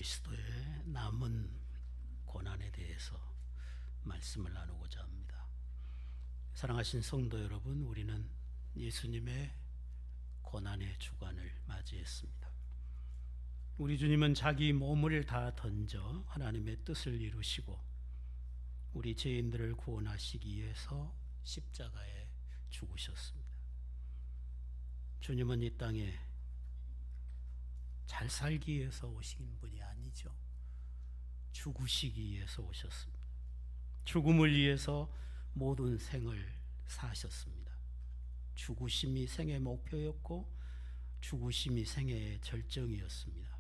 그리스도의 남은 고난에 대해서 말씀을 나누고자 합니다. 사랑하신 성도 여러분, 우리는 예수님의 고난의 주간을 맞이했습니다. 우리 주님은 자기 몸을 다 던져 하나님의 뜻을 이루시고 우리 죄인들을 구원하시기 위해서 십자가에 죽으셨습니다. 주님은 이 땅에 잘 살기 위해서 오신 분이 아니죠. 죽으시기 위해서 오셨습니다. 죽음을 위해서 모든 생을 사셨습니다. 죽으심이 생의 목표였고 죽으심이 생의 절정이었습니다.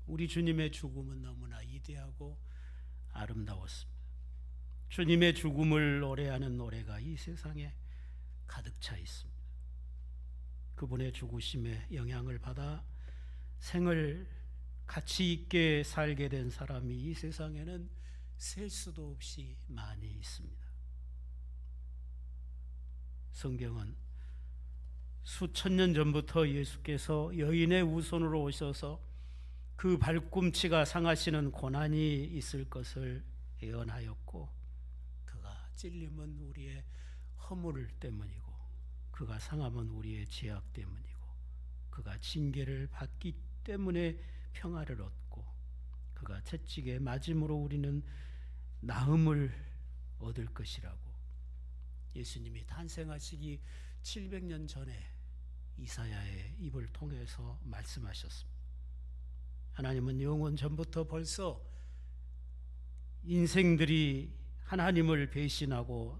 우리 주님의 죽음은 너무나 위대하고 아름다웠습니다. 주님의 죽음을 노래하는 노래가 이 세상에 가득 차 있습니다. 그분의 죽으심에 영향을 받아 생을 가치 있게 살게 된 사람이 이 세상에는 셀 수도 없이 많이 있습니다. 성경은 수천 년 전부터 예수께서 여인의 후손으로 오셔서 그 발꿈치가 상하시는 고난이 있을 것을 예언하였고, 그가 찔림은 우리의 허물 때문이고 그가 상함은 우리의 죄악 때문이고 그가 징계를 받기 때문에 평화를 얻고 그가 채찍에 맞음으로 우리는 나음을 얻을 것이라고 예수님이 탄생하시기 700년 전에 이사야의 입을 통해서 말씀하셨습니다. 하나님은 영원 전부터 벌써 인생들이 하나님을 배신하고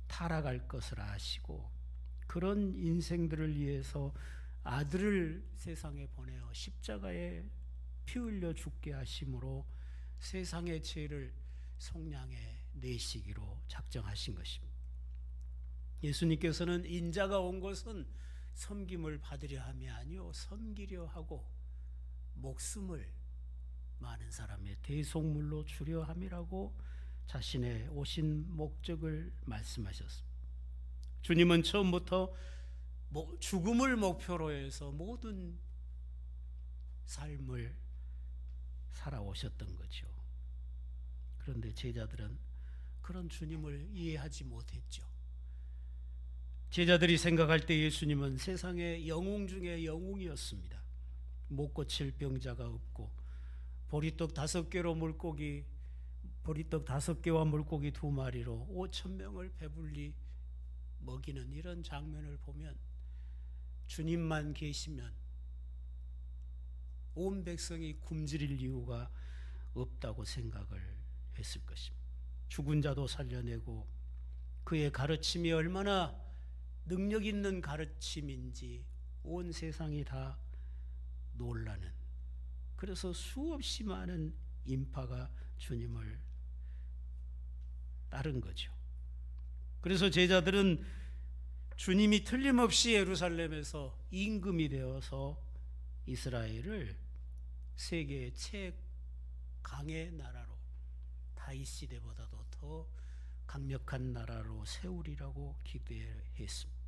타락할 것을 아시고 그런 인생들을 위해서 아들을 세상에 보내어 십자가에 피 흘려 죽게 하심으로 세상의 죄를 속량해 내시기로 작정하신 것입니다. 예수님께서는 인자가 온 것은 섬김을 받으려 함이 아니요 섬기려 하고 목숨을 많은 사람의 대속물로 주려 함이라고 자신의 오신 목적을 말씀하셨습니다. 주님은 처음부터 죽음을 목표로 해서 모든 삶을 살아오셨던 거죠. 그런데 제자들은 그런 주님을 이해하지 못했죠. 제자들이 생각할 때 예수님은 세상의 영웅 중에 영웅이었습니다. 못 고칠 병자가 없고 보리떡 5개와 물고기 2마리로 5,000명을 배불리 먹이는 이런 장면을 보면 주님만 계시면 온 백성이 굶주릴 이유가 없다고 생각을 했을 것입니다. 죽은 자도 살려내고 그의 가르침이 얼마나 능력 있는 가르침인지 온 세상이 다 놀라는, 그래서 수없이 많은 인파가 주님을 따른 거죠. 그래서 제자들은 주님이 틀림없이 예루살렘에서 임금이 되어서 이스라엘을 세계의 최강의 나라로, 다윗 시대보다도 더 강력한 나라로 세우리라고 기대했습니다.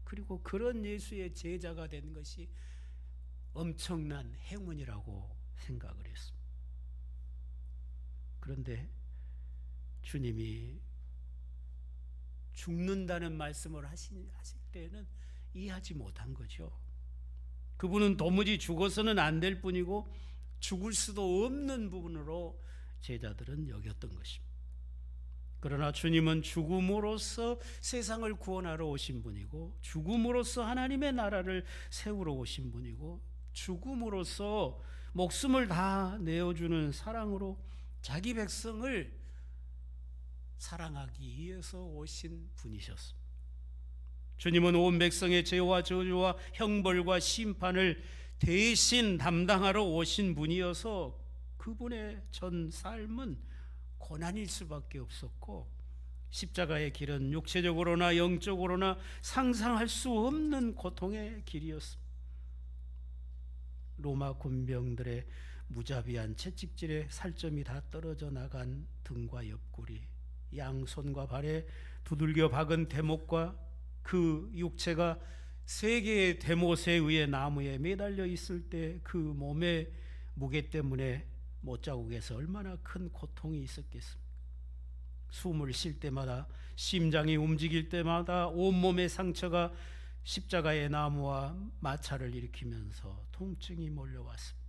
그리고 그런 예수의 제자가 된 것이 엄청난 행운이라고 생각을 했습니다. 그런데 주님이 죽는다는 말씀을 하실 때는 이해하지 못한 거죠. 그분은 도무지 죽어서는 안 될 뿐이고 죽을 수도 없는 부분으로 제자들은 여겼던 것입니다. 그러나 주님은 죽음으로써 세상을 구원하러 오신 분이고 죽음으로써 하나님의 나라를 세우러 오신 분이고 죽음으로써 목숨을 다 내어주는 사랑으로 자기 백성을 사랑하기 위해서 오신 분이셨습니다. 주님은 온 백성의 죄와 저주와 형벌과 심판을 대신 담당하러 오신 분이어서 그분의 전 삶은 고난일 수밖에 없었고 십자가의 길은 육체적으로나 영적으로나 상상할 수 없는 고통의 길이었습니다. 로마 군병들의 무자비한 채찍질에 살점이 다 떨어져 나간 등과 옆구리, 양손과 발에 두들겨 박은 대목과 그 육체가 세 개의 대못에 의해 나무에 매달려 있을 때 그 몸에 무게 때문에 못자국에서 얼마나 큰 고통이 있었겠습니까? 숨을 쉴 때마다, 심장이 움직일 때마다 온몸의 상처가 십자가의 나무와 마찰을 일으키면서 통증이 몰려왔습니다.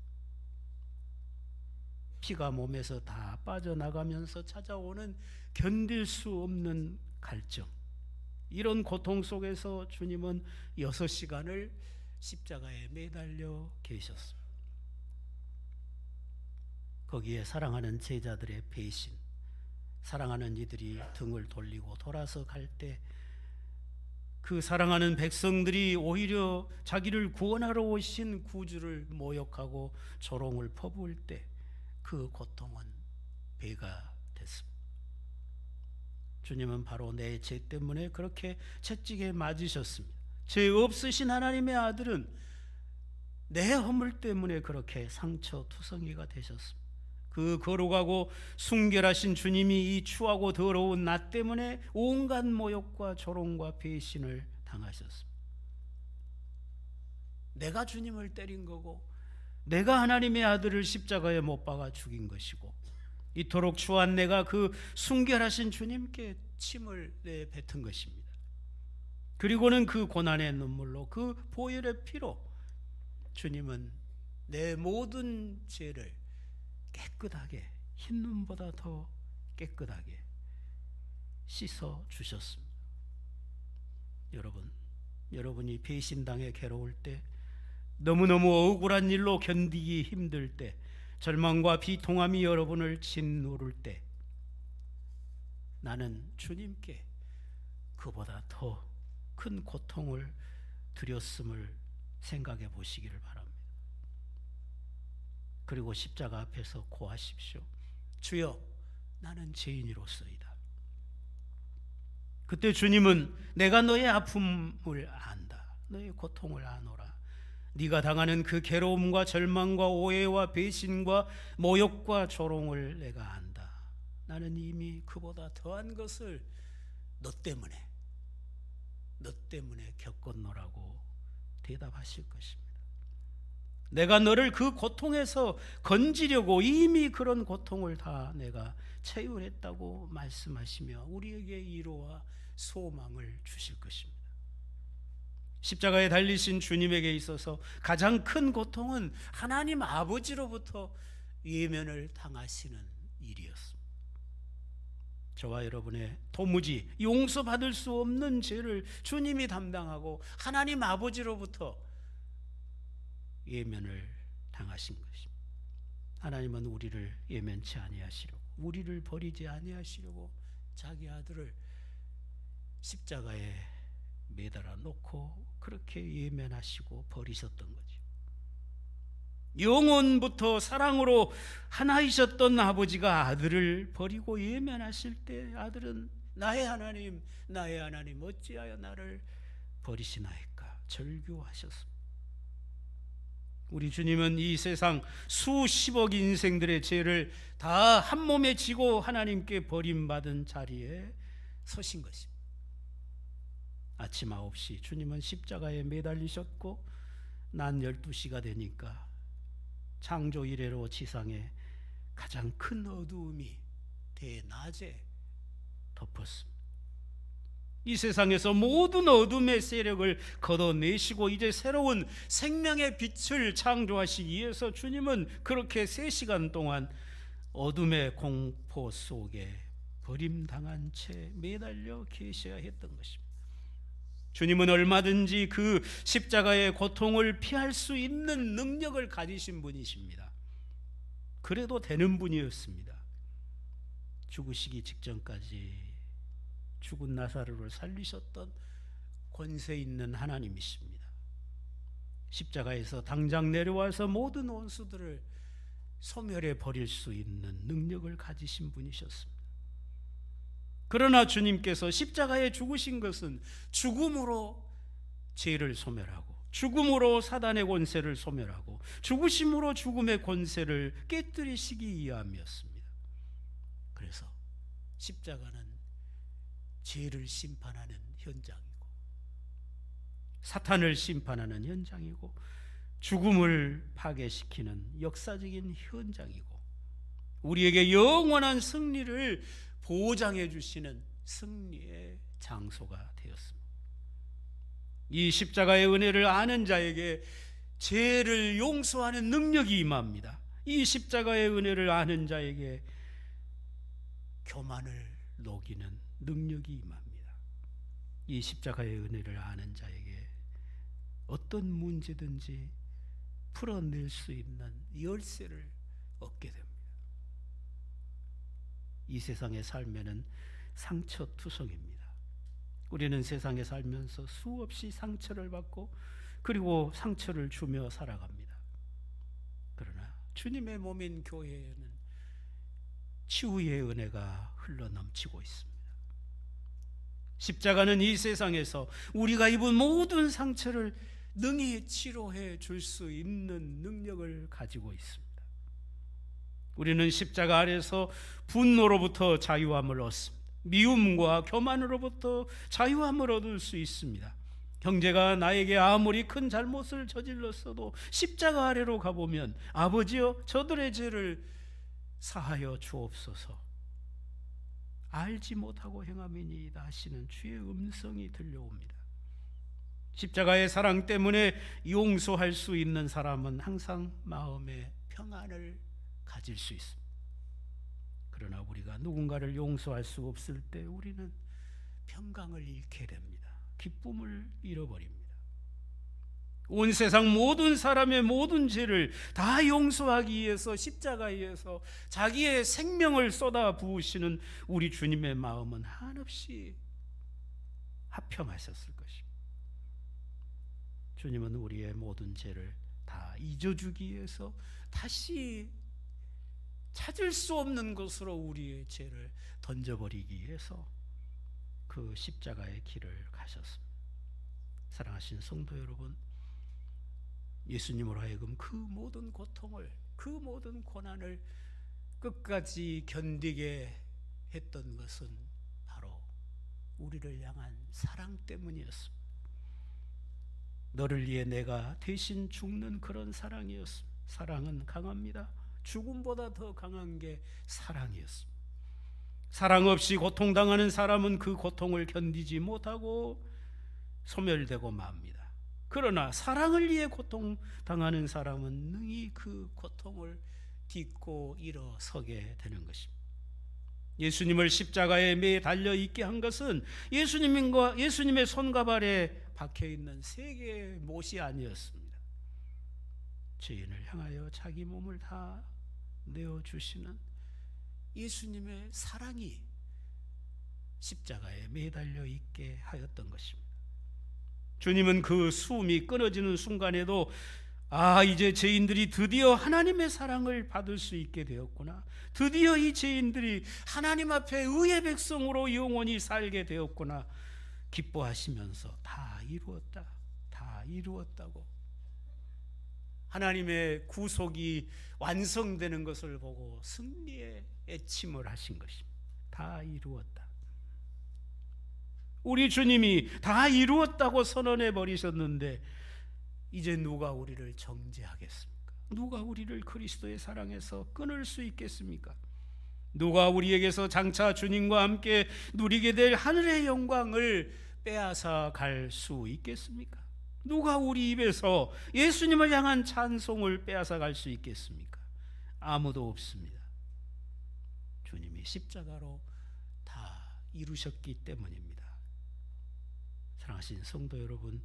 피가 몸에서 다 빠져나가면서 찾아오는 견딜 수 없는 갈증, 이런 고통 속에서 주님은 6시간을 십자가에 매달려 계셨습니다. 거기에 사랑하는 제자들의 배신, 사랑하는 이들이 등을 돌리고 돌아서 갈 때 그 사랑하는 백성들이 오히려 자기를 구원하러 오신 구주를 모욕하고 조롱을 퍼부을 때 그 고통은 배가 됐습니다. 주님은 바로 내 죄 때문에 그렇게 채찍에 맞으셨습니다. 죄 없으신 하나님의 아들은 내 허물 때문에 그렇게 상처투성이가 되셨습니다. 그 거룩하고 순결하신 주님이 이 추하고 더러운 나 때문에 온갖 모욕과 조롱과 배신을 당하셨습니다. 내가 주님을 때린 거고, 내가 하나님의 아들을 십자가에 못 박아 죽인 것이고, 이토록 추한 내가 그 순결하신 주님께 침을 내뱉은 것입니다. 그리고는 그 고난의 눈물로, 그 보혈의 피로 주님은 내 모든 죄를 깨끗하게, 흰눈보다 더 깨끗하게 씻어 주셨습니다. 여러분이 배신당해 괴로울 때, 너무너무 억울한 일로 견디기 힘들 때, 절망과 비통함이 여러분을 짓누를 때, 나는 주님께 그보다 더 큰 고통을 드렸음을 생각해 보시기를 바랍니다. 그리고 십자가 앞에서 고하십시오. 주여, 나는 죄인이로소이다. 그때 주님은 내가 너의 아픔을 안다, 너의 고통을 아노라. 네가 당하는 그 괴로움과 절망과 오해와 배신과 모욕과 조롱을 내가 안다. 나는 이미 그보다 더한 것을 너 때문에 겪었노라고 대답하실 것입니다. 내가 너를 그 고통에서 건지려고 이미 그런 고통을 다 내가 채울했다고 말씀하시며 우리에게 위로와 소망을 주실 것입니다. 십자가에 달리신 주님에게 있어서 가장 큰 고통은 하나님 아버지로부터 외면을 당하시는 일이었습니다. 저와 여러분의 도무지 용서받을 수 없는 죄를 주님이 담당하고 하나님 아버지로부터 외면을 당하신 것입니다. 하나님은 우리를 외면치 아니하시려고, 우리를 버리지 아니하시려고 자기 아들을 십자가에 매달아 놓고 그렇게 외면하시고 버리셨던 거죠. 영원부터 사랑으로 하나이셨던 아버지가 아들을 버리고 외면하실 때 아들은 나의 하나님 어찌하여 나를 버리시나이까 절규하셨습니다. 우리 주님은 이 세상 수십억 인생들의 죄를 다 한 몸에 지고 하나님께 버림받은 자리에 서신 것입니다. 아침 9시 주님은 십자가에 매달리셨고 낮 12시가 되니까 창조 이래로 지상에 가장 큰 어두움이 대낮에 덮었습니다. 이 세상에서 모든 어둠의 세력을 걷어내시고 이제 새로운 생명의 빛을 창조하시기 위해서 주님은 그렇게 3시간 동안 어둠의 공포 속에 버림당한 채 매달려 계셔야 했던 것입니다. 주님은 얼마든지 그 십자가의 고통을 피할 수 있는 능력을 가지신 분이십니다. 그래도 되는 분이었습니다. 죽으시기 직전까지 죽은 나사로를 살리셨던 권세 있는 하나님이십니다. 십자가에서 당장 내려와서 모든 원수들을 소멸해 버릴 수 있는 능력을 가지신 분이셨습니다. 그러나 주님께서 십자가에 죽으신 것은 죽음으로 죄를 소멸하고 죽음으로 사단의 권세를 소멸하고 죽으심으로 죽음의 권세를 깨뜨리시기 위함이었습니다. 그래서 십자가는 죄를 심판하는 현장이고 사탄을 심판하는 현장이고 죽음을 파괴시키는 역사적인 현장이고 우리에게 영원한 승리를 보장해 주시는 승리의 장소가 되었습니다. 이 십자가의 은혜를 아는 자에게 죄를 용서하는 능력이 임합니다. 이 십자가의 은혜를 아는 자에게 교만을 녹이는 능력이 임합니다. 이 십자가의 은혜를 아는 자에게 어떤 문제든지 풀어낼 수 있는 열쇠를 얻게 됩니다. 이 세상의 삶에는 상처투성입니다. 우리는 세상에 살면서 수없이 상처를 받고 그리고 상처를 주며 살아갑니다. 그러나 주님의 몸인 교회에는 치유의 은혜가 흘러넘치고 있습니다. 십자가는 이 세상에서 우리가 입은 모든 상처를 능히 치료해 줄 수 있는 능력을 가지고 있습니다. 우리는 십자가 아래서 분노로부터 자유함을 얻습니다. 미움과 교만으로부터 자유함을 얻을 수 있습니다. 형제가 나에게 아무리 큰 잘못을 저질렀어도 십자가 아래로 가보면 아버지여 저들의 죄를 사하여 주옵소서 알지 못하고 행함이니이다 하시는 주의 음성이 들려옵니다. 십자가의 사랑 때문에 용서할 수 있는 사람은 항상 마음의 평안을 가질 수 있습니다. 그러나 우리가 누군가를 용서할 수 없을 때 우리는 평강을 잃게 됩니다. 기쁨을 잃어버립니다. 온 세상 모든 사람의 모든 죄를 다 용서하기 위해서 십자가에서 자기의 생명을 쏟아 부으시는 우리 주님의 마음은 한없이 화평하셨을 것입니다. 주님은 우리의 모든 죄를 다 잊어주기 위해서 다시 찾을 수 없는 곳으로 우리의 죄를 던져버리기 위해서 그 십자가의 길을 가셨습니다. 사랑하신 성도 여러분, 예수님으로 하여금 그 모든 고통을, 그 모든 고난을 끝까지 견디게 했던 것은 바로 우리를 향한 사랑 때문이었습니다. 너를 위해 내가 대신 죽는 그런 사랑이었습니다. 사랑은 강합니다. 죽음보다 더 강한 게 사랑이었습니다. 사랑 없이 고통당하는 사람은 그 고통을 견디지 못하고 소멸되고 맙니다. 그러나 사랑을 위해 고통당하는 사람은 능히 그 고통을 딛고 일어서게 되는 것입니다. 예수님을 십자가에 매달려 있게 한 것은 예수님의 손과 발에 박혀있는 세 개의 못이 아니었습니다. 죄인을 향하여 자기 몸을 다 내어주시는 예수님의 사랑이 십자가에 매달려 있게 하였던 것입니다. 주님은 그 숨이 끊어지는 순간에도 이제 죄인들이 드디어 하나님의 사랑을 받을 수 있게 되었구나. 드디어 이 죄인들이 하나님 앞에 의의 백성으로 영원히 살게 되었구나. 기뻐하시면서 다 이루었다. 다 이루었다고. 하나님의 구속이 완성되는 것을 보고 승리의 애침을 하신 것입니다. 다 이루었다. 우리 주님이 다 이루었다고 선언해 버리셨는데 이제 누가 우리를 정죄하겠습니까? 누가 우리를 그리스도의 사랑에서 끊을 수 있겠습니까? 누가 우리에게서 장차 주님과 함께 누리게 될 하늘의 영광을 빼앗아 갈 수 있겠습니까? 누가 우리 입에서 예수님을 향한 찬송을 빼앗아 갈 수 있겠습니까? 아무도 없습니다. 주님이 십자가로 다 이루셨기 때문입니다. 사랑하신 성도 여러분,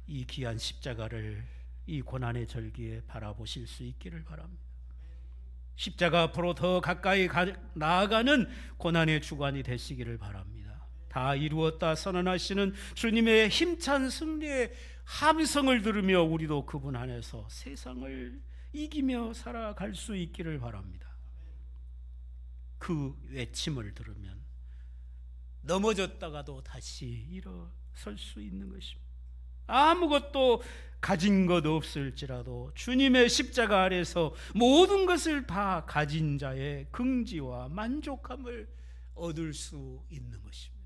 이 귀한 십자가를 이 고난의 절기에 바라보실 수 있기를 바랍니다. 십자가 앞으로 더 가까이 나아가는 고난의 주관이 되시기를 바랍니다. 다 이루었다 선언하시는 주님의 힘찬 승리의 함성을 들으며 우리도 그분 안에서 세상을 이기며 살아갈 수 있기를 바랍니다. 그 외침을 들으면 넘어졌다가도 다시 일어설 수 있는 것입니다. 아무것도 가진 것 없을지라도 주님의 십자가 아래서 모든 것을 다 가진 자의 긍지와 만족함을 얻을 수 있는 것입니다.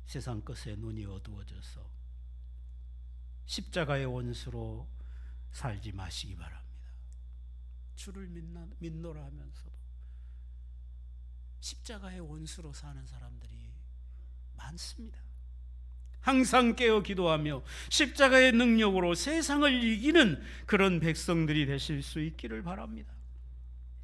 세상 것에 눈이 어두워져서 십자가의 원수로 살지 마시기 바랍니다. 주를 믿노라 하면서도 십자가의 원수로 사는 사람들이 많습니다. 항상 깨어 기도하며 십자가의 능력으로 세상을 이기는 그런 백성들이 되실 수 있기를 바랍니다.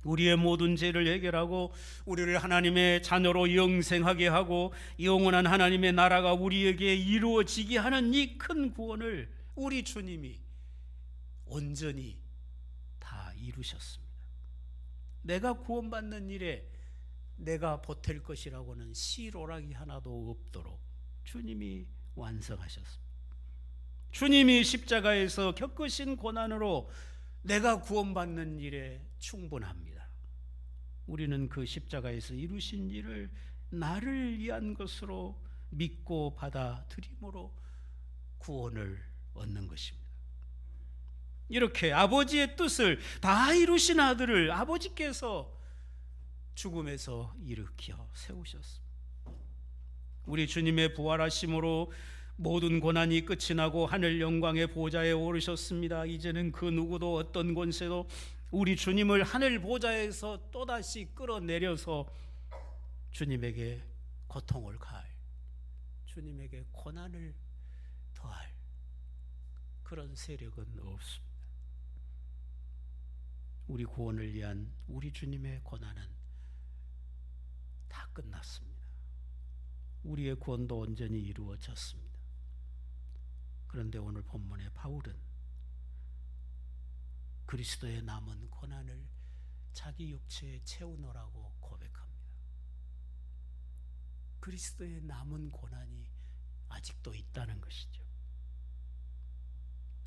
우리의 모든 죄를 해결하고 우리를 하나님의 자녀로 영생하게 하고 영원한 하나님의 나라가 우리에게 이루어지게 하는 이 큰 구원을 우리 주님이 온전히 다 이루셨습니다. 내가 구원받는 일에 내가 보탤 것이라고는 시로락이 하나도 없도록 주님이 완성하셨습니다. 주님이 십자가에서 겪으신 고난으로 내가 구원받는 일에 충분합니다. 우리는 그 십자가에서 이루신 일을 나를 위한 것으로 믿고 받아들임으로 구원을 얻는 것입니다. 이렇게 아버지의 뜻을 다 이루신 아들을 아버지께서 죽음에서 일으켜 세우셨습니다. 우리 주님의 부활하심으로 모든 고난이 끝이 나고 하늘 영광의 보좌에 오르셨습니다. 이제는 그 누구도 어떤 권세도 우리 주님을 하늘 보좌에서 또다시 끌어내려서 주님에게 고통을 가할, 주님에게 고난을 더할 그런 세력은 없습니다. 우리 구원을 위한 우리 주님의 고난은 다 끝났습니다. 우리의 구원도 온전히 이루어졌습니다. 그런데 오늘 본문의 바울은 그리스도의 남은 고난을 자기 육체에 채우노라고 고백합니다. 그리스도의 남은 고난이 아직도 있다는 것이죠.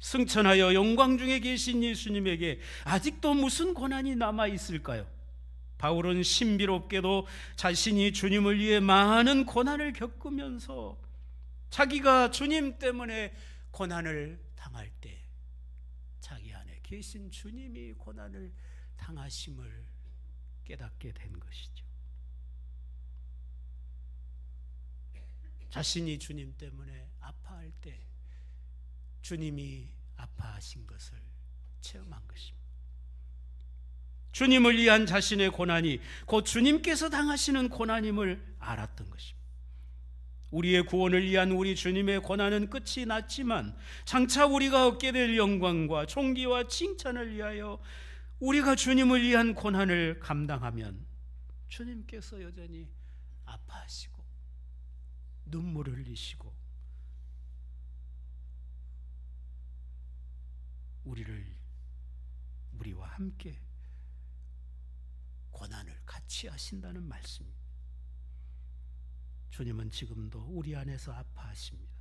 승천하여 영광 중에 계신 예수님에게 아직도 무슨 고난이 남아 있을까요? 바울은 신비롭게도 자신이 주님을 위해 많은 고난을 겪으면서 자기가 주님 때문에 고난을 당할 때 자기 안에 계신 주님이 고난을 당하심을 깨닫게 된 것이죠. 자신이 주님 때문에 아파할 때 주님이 아파하신 것을 체험한 것입니다. 주님을 위한 자신의 고난이 곧 주님께서 당하시는 고난임을 알았던 것입니다. 우리의 구원을 위한 우리 주님의 고난은 끝이 났지만 장차 우리가 얻게 될 영광과 존귀와 칭찬을 위하여 우리가 주님을 위한 고난을 감당하면 주님께서 여전히 아파하시고 눈물을 흘리시고 우리와 함께 고난을 같이 하신다는 말씀입니다. 주님은 지금도 우리 안에서 아파하십니다.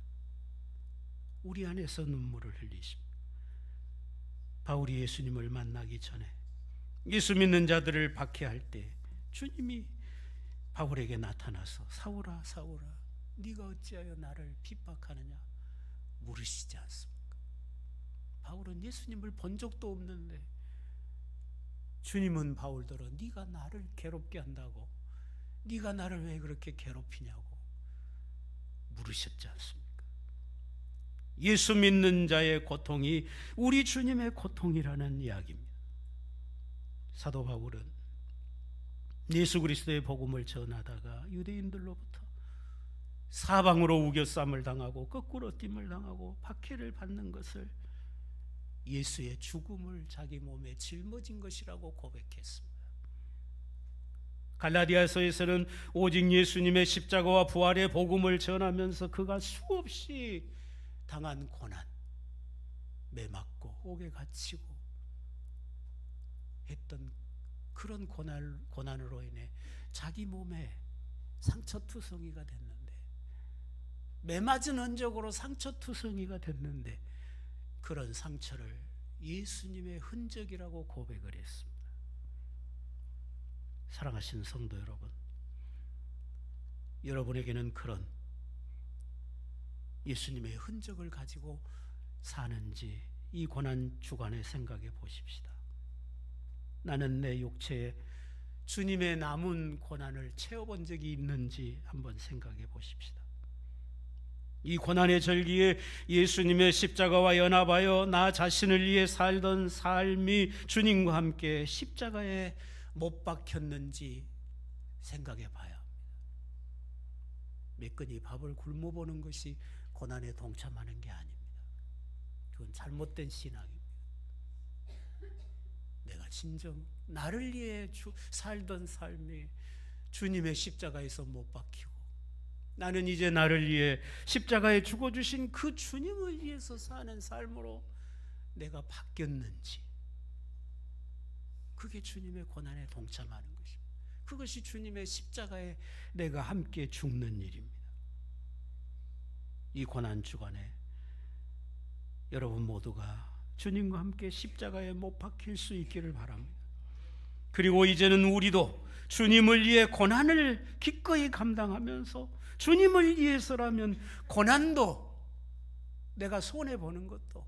우리 안에서 눈물을 흘리십니다. 바울이 예수님을 만나기 전에 예수 믿는 자들을 박해할 때 주님이 바울에게 나타나서 사울아 사울아 네가 어찌하여 나를 핍박하느냐 물으시지 않습니까? 바울은 예수님을 본 적도 없는데 주님은 바울더러 네가 나를 괴롭게 한다고, 네가 나를 왜 그렇게 괴롭히냐고 물으셨지 않습니까? 예수 믿는 자의 고통이 우리 주님의 고통이라는 이야기입니다. 사도 바울은 예수 그리스도의 복음을 전하다가 유대인들로부터 사방으로 우겨쌈을 당하고 거꾸로 띠을 당하고 박해를 받는 것을 예수의 죽음을 자기 몸에 짊어진 것이라고 고백했습니다. 갈라디아서에서는 오직 예수님의 십자가와 부활의 복음을 전하면서 그가 수없이 당한 고난, 매맞고 옥에 갇히고 했던 그런 고난으로 인해 자기 몸에 상처투성이가 됐는데, 매맞은 흔적으로 상처투성이가 됐는데 그런 상처를 예수님의 흔적이라고 고백을 했습니다. 사랑하시는 성도 여러분, 여러분에게는 그런 예수님의 흔적을 가지고 사는지 이 고난 주간에 생각해 보십시다. 나는 내 육체에 주님의 남은 고난을 채워본 적이 있는지 한번 생각해 보십시다. 이 고난의 절기에 예수님의 십자가와 연합하여 나 자신을 위해 살던 삶이 주님과 함께 십자가에 못 박혔는지 생각해 봐야 합니다. 매끈히 밥을 굶어보는 것이 고난에 동참하는 게 아닙니다. 그건 잘못된 신앙입니다. 내가 진정 나를 위해 살던 삶이 주님의 십자가에서 못 박히고, 나는 이제 나를 위해 십자가에 죽어주신 그 주님을 위해서 사는 삶으로 내가 바뀌었는지, 그게 주님의 고난에 동참하는 것입니다. 그것이 주님의 십자가에 내가 함께 죽는 일입니다. 이 고난 주간에 여러분 모두가 주님과 함께 십자가에 못 박힐 수 있기를 바랍니다. 그리고 이제는 우리도 주님을 위해 고난을 기꺼이 감당하면서, 주님을 위해서라면 고난도, 내가 손해보는 것도,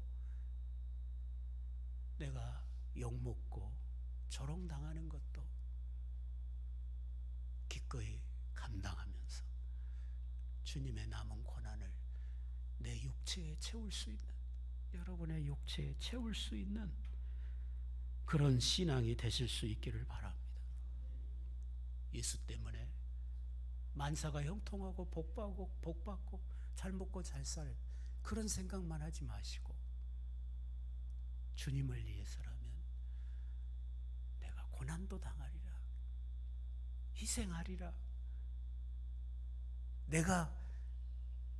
내가 욕먹고 조롱당하는 것도 기꺼이 감당하면서 주님의 남은 고난을 내 육체에 채울 수 있는, 여러분의 육체에 채울 수 있는 그런 신앙이 되실 수 있기를 바랍니다. 예수 때문에 만사가 형통하고 복받고 잘 먹고 잘 살 그런 생각만 하지 마시고, 주님을 위해서라면 내가 고난도 당하리라, 희생하리라, 내가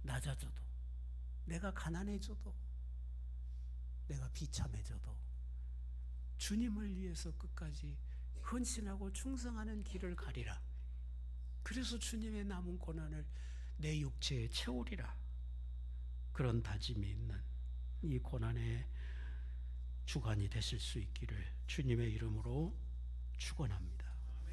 낮아져도, 내가 가난해져도, 내가 비참해져도 주님을 위해서 끝까지 헌신하고 충성하는 길을 가리라. 그래서 주님의 남은 고난을 내 육체에 채우리라. 그런 다짐이 있는 이 고난의 주간이 되실 수 있기를 주님의 이름으로 축원합니다.